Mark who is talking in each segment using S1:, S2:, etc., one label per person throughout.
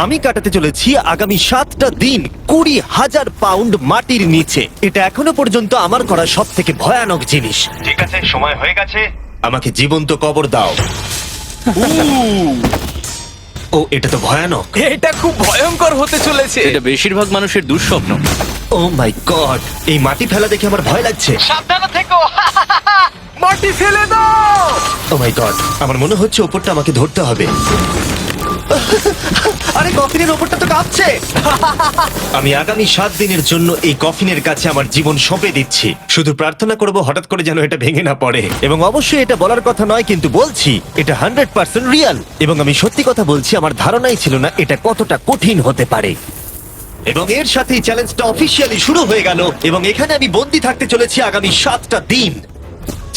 S1: আমি কাটাতে চলেছি আগামী 7টা দিন 20,000 পাউন্ড মাটির নিচে। এটা এখনো পর্যন্ত আমার করা সব থেকে ভয়ানক জিনিস। ঠিক আছে, সময় হয়ে গেছে, আমাকে জীবন্ত কবর দাও। ও, এটা তো ভয়ানক।
S2: এটা খুব ভয়ঙ্কর হতে চলেছে।
S3: এটা বেশিরভাগ মানুষের দুঃস্বপ্ন।
S1: ও মাই গড, এই মাটি ফেলা দেখে আমার ভয় লাগছে।
S2: সাবধানে থেকো। মাটি ফেলে দাও।
S1: ও মাই গড, আমার মনে হচ্ছে ওপরটা আমাকে ধরতে হবে। আরে কফিনের ওপরটা তো কাঁপছে। আমি আগামী 7 দিনের জন্য এই কফিনের কাছে আমার জীবন সঁপে দিচ্ছি। শুধু প্রার্থনা করব হঠাৎ করে যেন এটা ভেঙে না পড়ে। এবং অবশ্যই এটা বলার কথা নয়, কিন্তু বলছি এটা 100% রিয়েল। এবং আমি সত্যি কথা বলছি, আমার ধারণাই ছিল না এটা কতটা কঠিন হতে পারে। এবং এর সাথেই চ্যালেঞ্জটা অফিসিয়ালি শুরু হয়ে গেল। এবং এখানে আমি বন্দি থাকতে চলেছি আগামী 7টা দিন।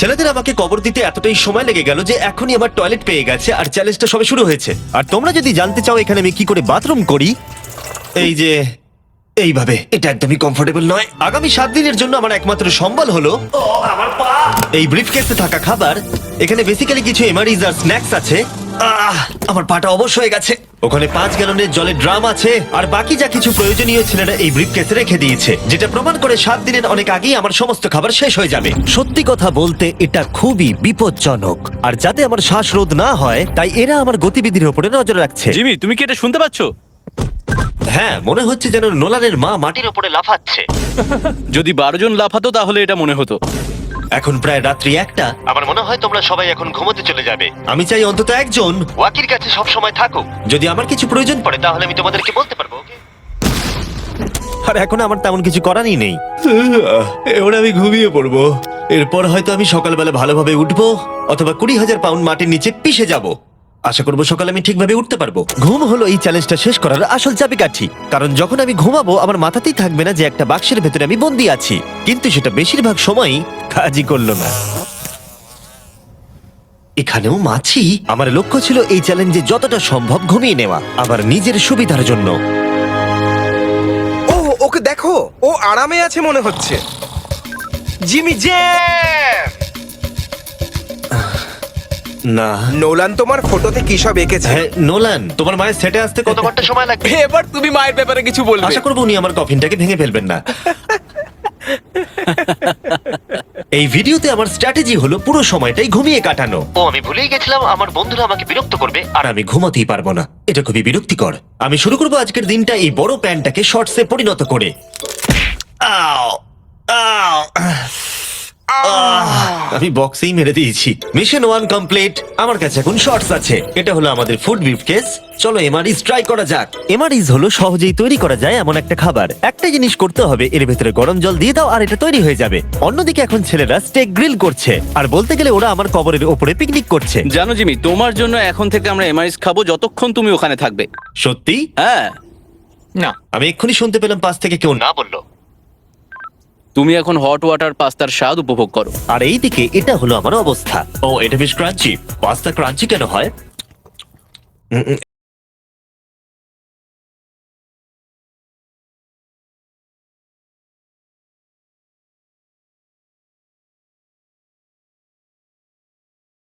S1: ছেলেদের আমাকে কবর দিতে এতটাই সময় লেগে গেল যে এখনই আমার টয়লেট পেয়ে গেছে, আর চ্যালেঞ্জটা সবে শুরু হয়েছে। আর তোমরা যদি জানতে চাও এখানে আমি কি করে বাথরুম করি, এই যে এইভাবে, এটা একদমই কমফোর্টেবল নয়। আগামী 7 দিনের জন্য আমার একমাত্র সম্বল হলো আমার পা। এই ব্রিফকেসে থাকা খাবার। এখানে বেসিক্যালি কিছু এমারিজ আর স্ন্যাক্স আছে। আমার পাটা অবশ হয়ে গেছে। ওখানে 5 গ্যালনের জলের ড্রাম আছে, আর বাকি যা কিছু প্রয়োজনীয় ছেলেরা এই ব্রিফকেসে রেখে দিয়েছে, যেটা প্রমাণ করে 7 দিনের অনেক আগেই আমার সমস্ত খাবার শেষ হয়ে যাবে। সত্যি কথা বলতে এটা খুবই বিপজ্জনক, আর যাতে আমার শ্বাসরোধ না হয় তাই এরা আমার গতিবিধির উপরে নজর রাখছে।
S3: জিমি, তুমি কি এটা শুনতে পাচ্ছ?
S1: হ্যাঁ, মনে হচ্ছে যেন নোলানের মা মাটির উপরে লাফাচ্ছে।
S3: যদি 12 জন লাফাতো তাহলে এটা মনে হতো।
S1: এখন প্রায় রাত্রি 1টা। আমার মনে হয় তোমরা সবাই এখন ঘুমোতে চলে যাবে। আমি চাই অন্তত একজন ওয়াকির কাছে সব সময় থাকুক। যদি আমার কিছু প্রয়োজন পড়ে তাহলে আমি তোমাদেরকে বলতে পারবো, ওকে? আর এখন আমার তেমন কিছু করারই নেই। এবার আমি ঘুমিয়ে পড়বো। এরপর হয়তো আমি সকালবেলা ভালোভাবে উঠবো, অথবা 20,000 পাউন্ড মাটির নিচে পিষে যাব। আশা করবো সকালে আমি ঠিকভাবে উঠতে পারবো। ঘুম হলো এই চ্যালেঞ্জটা শেষ করার আসল চাবিকাঠি। কারণ যখন আমি ঘুমাবো আমার মাথাতেই থাকবে না যে একটা বাক্সের ভেতরে আমি বন্দি আছি। কিন্তু সেটা বেশিরভাগ সময়ই কাজই করলো না। এখানেও মাছি। আমার লক্ষ্য ছিল এই চ্যালেঞ্জে যতটা সম্ভব ঘুমিয়ে নেওয়া, আমার নিজের সুবিধার জন্য।
S2: ও, ওকে দেখো, ও আরামে আছে মনে হচ্ছে। Jimmy J.
S1: না,
S2: নোলান তোমার ফটোতে কি সব এঁকেছে?
S1: হ্যাঁ নোলান, তোমার মায়ের সেটে আসতে কত ঘন্টা সময় লাগবে?
S2: এবার তুমি মায়ের ব্যাপারে কিছু বলবে।
S1: আশা করবো উনি আমার কফিনটাকে ভেঙে ফেলবেন না। এই ভিডিওতে আমার স্ট্র্যাটেজি হলো পুরো সময়টাই ঘুমিয়ে কাটানো। ও, আমি ভুলেই গেছিলাম আমার বন্ধুরা আমাকে বিরক্ত করবে আর আমি ঘুমাতেই পারবো না। এটা খুবই বিরক্তিকর। আমি শুরু করবো আজকের দিনটা এই বড় প্যান্টটাকে শর্টসে পরিণত করে। আও, আও, আমি বক্সেই মেরে দিয়েছি। Mission 1 complete. আমার কাছে এখন শর্টস আছে। এটা হলো আমাদের ফুড ব্রিফকেস। চলো এমআরইস ট্রাই করা যাক। এমআরইস হলো সহজেই তৈরি করা যায় এমন একটা খাবার। একটা জিনিস করতে হবে, এর ভেতরে গরম জল দিয়ে দাও আর এটা তৈরি হয়ে যাবে। অন্যদিকে এখন ছেলেরা স্টেক গ্রিল করছে, আর বলতে গেলে ওরা আমার কবরের ওপরে পিকনিক করছে।
S3: জানো জিমি, তোমার জন্য এখন থেকে আমরা এমআইএস খাবো যতক্ষণ তুমি ওখানে থাকবে।
S1: সত্যি?
S3: হ্যাঁ,
S2: না,
S1: আমি এক্ষুনি শুনতে পেলাম পাশ থেকে কেউ না বললো।
S3: তুমি এখন হট ওয়াটার পাস্তার স্বাদ উপভোগ করো।
S1: আর এইদিকে এটা হলো আমার অবস্থা। ও, এটা বেশ ক্রাঞ্চি। পাস্তা ক্রাঞ্চি কেন হয়?